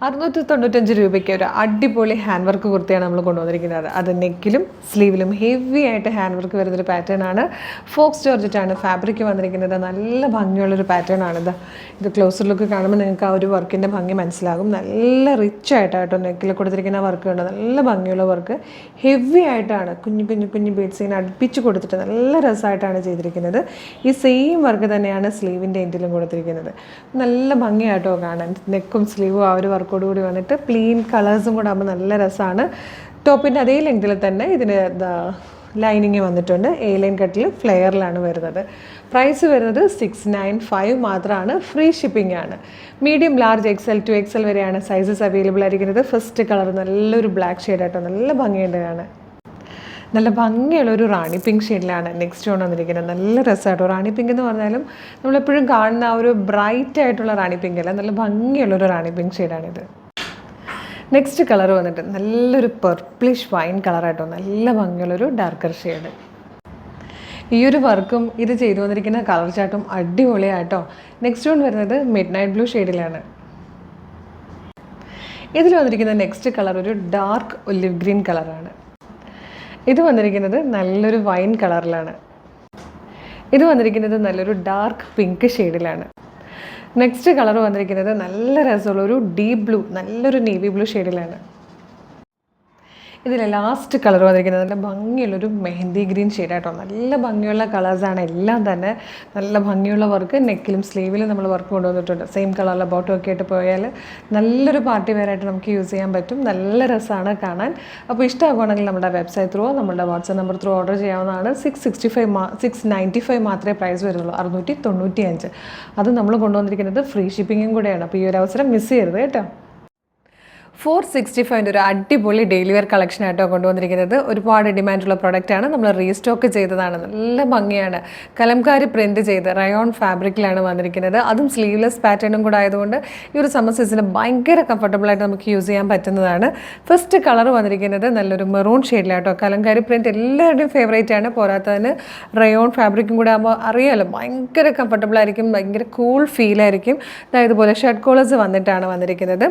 695 രൂപയ്ക്ക് ഒരു അടിപൊളി ഹാൻഡ് വർക്ക് കുർത്തിയാണ് നമ്മൾ കൊണ്ടുവന്നിരിക്കുന്നത്. അത് നെക്കിലും സ്ലീവിലും ഹെവി ആയിട്ട് ഹാൻഡ് വർക്ക് വരുന്നൊരു പാറ്റേൺ ആണ്. ഫോക്സ് ജോർജറ്റാണ് ഫാബ്രിക് വന്നിരിക്കുന്നത്. നല്ല ഭംഗിയുള്ളൊരു പാറ്റേൺ ആണിത്. ഇത് ക്ലോസർ ലുക്ക് കാണുമ്പോൾ നിങ്ങൾക്ക് ആ ഒരു വർക്കിൻ്റെ ഭംഗി മനസ്സിലാകും. നല്ല റിച്ച് ആയിട്ടോ നെക്കിൽ കൊടുത്തിരിക്കുന്ന വർക്ക് ഉണ്ട്. നല്ല ഭംഗിയുള്ള വർക്ക്, ഹെവി ആയിട്ടാണ് കുഞ്ഞു ബീഡ്സ് ഇങ്ങനെ അടുപ്പിച്ച് കൊടുത്തിട്ട് നല്ല രസമായിട്ടാണ് ചെയ്തിരിക്കുന്നത്. ഈ സെയിം വർക്ക് തന്നെയാണ് സ്ലീവിൻ്റെ എൻഡിലും കൊടുത്തിരിക്കുന്നത്. നല്ല ഭംഗിയായിട്ടോ കാണാൻ. നെക്കും സ്ലീവും ആ ഒരു വർക്കോടുകൂടി വന്നിട്ട് പ്ലെയിൻ കളേഴ്സും കൂടെ ആകുമ്പോൾ നല്ല രസമാണ്. ടോപ്പിൻ്റെ അതേ ലെങ്തിൽ തന്നെ ഇതിന് ലൈനിങ് വന്നിട്ടുണ്ട്. എ ലൈൻ കട്ടിൽ ഫ്ലെയറിലാണ് വരുന്നത്. പ്രൈസ് വരുന്നത് 695 മാത്രമാണ്. ഫ്രീ ഷിപ്പിംഗ് ആണ്. Medium, large, XL to XL വരെയാണ് സൈസസ് അവൈലബിൾ ആയിരിക്കുന്നത്. ഫസ്റ്റ് കളർ നല്ലൊരു ബ്ലാക്ക് ഷെയ്ഡായിട്ടോ നല്ല ഭംഗിയുണ്ട് കാണാൻ. നല്ല ഭംഗിയുള്ളൊരു റാണി പിങ്ക് ഷെയ്ഡിലാണ് നെക്സ്റ്റ് ഓൺ വന്നിരിക്കുന്നത്. നല്ല രസമായിട്ടോ. റാണി പിങ്ക് എന്ന് പറഞ്ഞാലും നമ്മളെപ്പോഴും കാണുന്ന ആ ഒരു ബ്രൈറ്റ് ആയിട്ടുള്ള റാണി പിങ്ക് അല്ല, നല്ല ഭംഗിയുള്ളൊരു റാണി പിങ്ക് ഷെയ്ഡാണിത്. നെക്സ്റ്റ് കളർ വന്നിട്ട് നല്ലൊരു പർപ്പിളിഷ് വൈൻ കളറായിട്ടോ നല്ല ഭംഗിയുള്ളൊരു ഡാർക്കർ ഷെയ്ഡ്. ഈ ഒരു വർക്കും ഇത് ചെയ്തു വന്നിരിക്കുന്ന കളർ ചാർട്ടും അടിപൊളിയായിട്ടോ. നെക്സ്റ്റ് ഓൺ വരുന്നത് മിഡ് നൈറ്റ് ബ്ലൂ ഷെയ്ഡിലാണ്. ഇതിൽ വന്നിരിക്കുന്ന നെക്സ്റ്റ് കളർ ഒരു ഡാർക്ക് ഒലിവ് ഗ്രീൻ കളറാണ്. ഇത് വന്നിരിക്കുന്നത് നല്ലൊരു വൈൻ കളറിലാണ്. ഇത് വന്നിരിക്കുന്നത് നല്ലൊരു ഡാർക്ക് പിങ്ക് ഷെയ്ഡിലാണ്. നെക്സ്റ്റ് കളർ വന്നിരിക്കുന്നത് നല്ല രസമുള്ള ഒരു ഡീപ്പ് ബ്ലൂ, നല്ലൊരു നേവി ബ്ലൂ ഷെയ്ഡിലാണ്. ഇതിൽ ലാസ്റ്റ് കളർ വന്നിരിക്കുന്നത് നല്ല ഭംഗിയുള്ളൊരു മെഹന്തി ഗ്രീൻ ഷെയ്ഡായിട്ടോ. നല്ല ഭംഗിയുള്ള കളേഴ്സാണ് എല്ലാം തന്നെ. നല്ല ഭംഗിയുള്ള വർക്ക് നെക്കിലും സ്ലീവിലും നമ്മൾ വർക്ക് കൊണ്ടുവന്നിട്ടുണ്ട്. സെയിം കളറിലെ ബോട്ടം ഒക്കെ ആയിട്ട് പോയാൽ നല്ലൊരു പാർട്ടി വെയറായിട്ട് നമുക്ക് യൂസ് ചെയ്യാൻ പറ്റും. നല്ല രസമാണ് കാണാൻ. അപ്പോൾ ഇഷ്ടമാകുകയാണെങ്കിൽ നമ്മുടെ വെബ്സൈറ്റ് ത്രൂ നമ്മുടെ വാട്സാപ്പ് നമ്പർ ത്രൂ ഓർഡർ ചെയ്യാവുന്നതാണ്. 695 മാത്രമേ പ്രൈസ് വരുന്നുള്ളൂ. 695. അത് നമ്മൾ കൊണ്ടുവന്നിരിക്കുന്നത് ഫ്രീ ഷിപ്പിങ്ങും കൂടെയാണ്. അപ്പോൾ ഈ ഒരു അവസരം മിസ് ചെയ്യരുത് കേട്ടോ. 465 ഒരു അടിപൊളി ഡെയിലി വെയർ കളക്ഷൻ ആയിട്ടോ കൊണ്ടുവന്നിരിക്കുന്നത്. ഒരുപാട് ഡിമാൻഡുള്ള പ്രൊഡക്റ്റാണ്. നമ്മൾ റീസ്റ്റോക്ക് ചെയ്തതാണ്. നല്ല ഭംഗിയാണ്. കലംകാരി പ്രിൻറ്റ് ചെയ്ത് റയോൺ ഫാബ്രിക്കിലാണ് വന്നിരിക്കുന്നത്. അതും സ്ലീവ്ലെസ് പാറ്റേണും കൂടെ ആയതുകൊണ്ട് ഈ ഒരു സമ്മർ സീസണിൽ ഭയങ്കര കംഫർട്ടബിളായിട്ട് നമുക്ക് യൂസ് ചെയ്യാൻ പറ്റുന്നതാണ്. ഫസ്റ്റ് കളർ വന്നിരിക്കുന്നത് നല്ലൊരു മെറൂൺ ഷെയ്ഡിലാട്ടോ. കലംകാരി പ്രിൻറ്റ് എല്ലാവരുടെയും ഫേവറേറ്റ് ആണ്. പോരാത്തതിന് റയോൺ ഫാബ്രിക്കും കൂടെ ആകുമ്പോൾ അറിയാമല്ലോ, ഭയങ്കര കംഫർട്ടബിളായിരിക്കും, ഭയങ്കര കൂൾ ഫീലായിരിക്കും. ഇതുപോലെ ഷർട്ട് കോളേഴ്സ് വന്നിട്ടാണ് വന്നിരിക്കുന്നത്.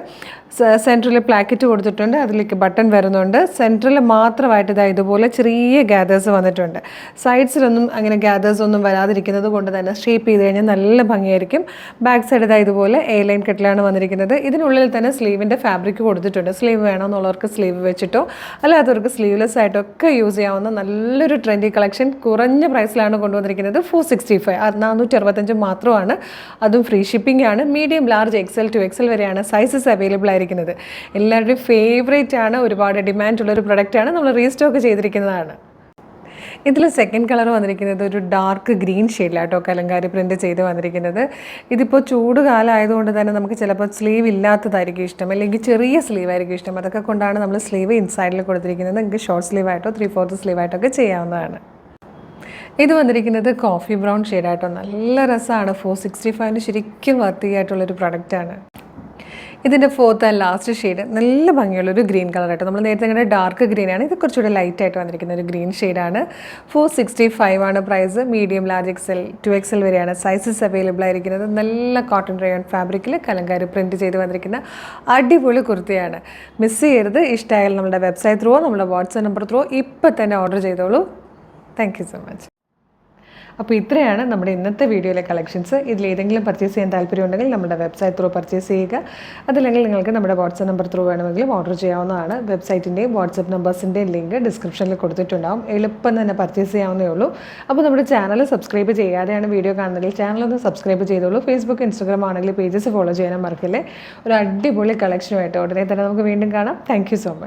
സെൻട്രൽ പ്ലാക്കറ്റ് കൊടുത്തിട്ടുണ്ട്. അതിലേക്ക് ബട്ടൺ വരുന്നുണ്ട്. സെൻട്രൽ മാത്രമായിട്ട് ഇതുപോലെ ചെറിയ ഗ്യാദേഴ്സ് വന്നിട്ടുണ്ട്. സൈഡ്സിലൊന്നും അങ്ങനെ ഗ്യാദേഴ്സ് ഒന്നും വരാതിരിക്കുന്നത് കൊണ്ട് തന്നെ ഷേപ്പ് ചെയ്ത് കഴിഞ്ഞാൽ നല്ല ഭംഗിയായിരിക്കും. ബാക്ക് സൈഡ് ഇതുപോലെ എ ലൈൻ കട്ടിലാണ് വന്നിരിക്കുന്നത്. ഇതിനുള്ളിൽ തന്നെ സ്ലീവിൻ്റെ ഫാബ്രിക് കൊടുത്തിട്ടുണ്ട്. സ്ലീവ് വേണമെന്നുള്ളവർക്ക് സ്ലീവ് വെച്ചിട്ടോ അല്ലാത്തവർക്ക് സ്ലീവ്ലെസ് ആയിട്ടോ ഒക്കെ യൂസ് ചെയ്യാവുന്ന നല്ലൊരു ട്രെൻഡി കളക്ഷൻ കുറഞ്ഞ പ്രൈസിലാണ് കൊണ്ടുവന്നിരിക്കുന്നത്. 465 465 മാത്രമാണ്. അതും ഫ്രീ ഷിപ്പിംഗ് ആണ്. Medium, large, XL to XL വരെയാണ് സൈസസ് അവൈലബിൾ ആയിരിക്കുന്നത്. എല്ലാവരുടെയും ഫേവറേറ്റ് ആണ്. ഒരുപാട് ഡിമാൻഡുള്ളൊരു പ്രൊഡക്റ്റാണ്. നമ്മൾ റീസ്റ്റോക്ക് ചെയ്തിരിക്കുന്നതാണ്. ഇതിൽ സെക്കൻഡ് കളർ വന്നിരിക്കുന്നത് ഒരു ഡാർക്ക് ഗ്രീൻ ഷെയ്ഡിലാട്ടോ കലങ്കാരി പ്രിൻറ്റ് ചെയ്ത് വന്നിരിക്കുന്നത്. ഇതിപ്പോൾ ചൂട് കാലം ആയതുകൊണ്ട് തന്നെ നമുക്ക് ചിലപ്പോൾ സ്ലീവ് ഇല്ലാത്തതായിരിക്കും ഇഷ്ടം, അല്ലെങ്കിൽ ചെറിയ സ്ലീവ് ആയിരിക്കും ഇഷ്ടം. അതൊക്കെ കൊണ്ടാണ് നമ്മൾ സ്ലീവ് ഇൻസൈഡിൽ കൊടുത്തിരിക്കുന്നത്. നിങ്ങൾക്ക് ഷോർട്ട് സ്ലീവ് ആയിട്ടോ 3/4 സ്ലീവ് ആയിട്ടൊക്കെ ചെയ്യാവുന്നതാണ്. ഇത് വന്നിരിക്കുന്നത് കോഫി ബ്രൗൺ ഷെയ്ഡായിട്ടോ. നല്ല രസമാണ്. 465 ശരിക്കും വർത്തി ആയിട്ടുള്ളൊരു പ്രൊഡക്റ്റാണ്. ഇതിൻ്റെ ഫോർത്ത് ആൻഡ് ലാസ്റ്റ് ഷെയ്ഡ് നല്ല ഭംഗിയുള്ളൊരു ഗ്രീൻ കളറായിട്ടോ. നമ്മൾ നേരത്തെ ഇങ്ങനെ ഡാർക്ക് ഗ്രീനാണ്. ഇത് കുറച്ചുകൂടെ ലൈറ്റായിട്ട് വന്നിരിക്കുന്ന ഒരു ഗ്രീൻ ഷെയ്ഡാണ്. 465 ആണ് price. Medium, large, XL to XL വരെയാണ് സൈസസ് അവൈലബിൾ ആയിരിക്കുന്നത്. നല്ല കോട്ടൺ റയോൺ ഫാബ്രിക്കിൽ കലങ്കാരി പ്രിൻറ്റ് ചെയ്ത് വന്നിരിക്കുന്ന അടിപൊളി കുർത്തിയാണ്. മിസ് ചെയ്യരുത്. ഇഷ്ടമായാലും നമ്മുടെ വെബ്സൈറ്റ് ത്രൂ നമ്മുടെ വാട്സാപ്പ് നമ്പർ ത്രൂ ഇപ്പം തന്നെ ഓർഡർ ചെയ്തോളൂ. Thank you so much. അപ്പോൾ ഇത്രയാണ് നമ്മുടെ ഇന്നത്തെ വീഡിയോയിലെ കളക്ഷൻസ്. ഇതിലേതെങ്കിലും പർച്ചേസ് ചെയ്യാൻ താല്പര്യമുണ്ടെങ്കിൽ നമ്മുടെ വെബ്സൈറ്റ് ത്രൂ പർച്ചേസ് ചെയ്യുക. അതല്ലെങ്കിൽ നിങ്ങൾക്ക് നമ്മുടെ വാട്സാപ്പ് നമ്പർ ത്രൂ വേണമെങ്കിലും ഓർഡർ ചെയ്യാവുന്നതാണ്. വെബ്സൈറ്റിൻ്റെയും വാട്സാപ്പ് നമ്പേഴ്സിൻ്റെയും ലിങ്ക് ഡിസ്ക്രിപ്ഷനിൽ കൊടുത്തിട്ടുണ്ടാകും. എളുപ്പം തന്നെ പർച്ചേസ് ചെയ്യാവുന്നേ ഉള്ളൂ. അപ്പോൾ നമ്മുടെ ചാനൽ സബ്സ്ക്രൈബ് ചെയ്യാതെയാണ് വീഡിയോ കാണുന്നതെങ്കിൽ ചാനലൊന്ന് സബ്സ്ക്രൈബ് ചെയ്തോളൂ. ഫേസ്ബുക്ക്, ഇൻസ്റ്റാഗ്രാം ആണെങ്കിൽ പേജസ് ഫോളോ ചെയ്യാനും മറക്കില്ലേ. ഒരു അടിപൊളി കളക്ഷനുമായിട്ട് ഉടനെ തന്നെ നമുക്ക് വീണ്ടും കാണാം. Thank you so much.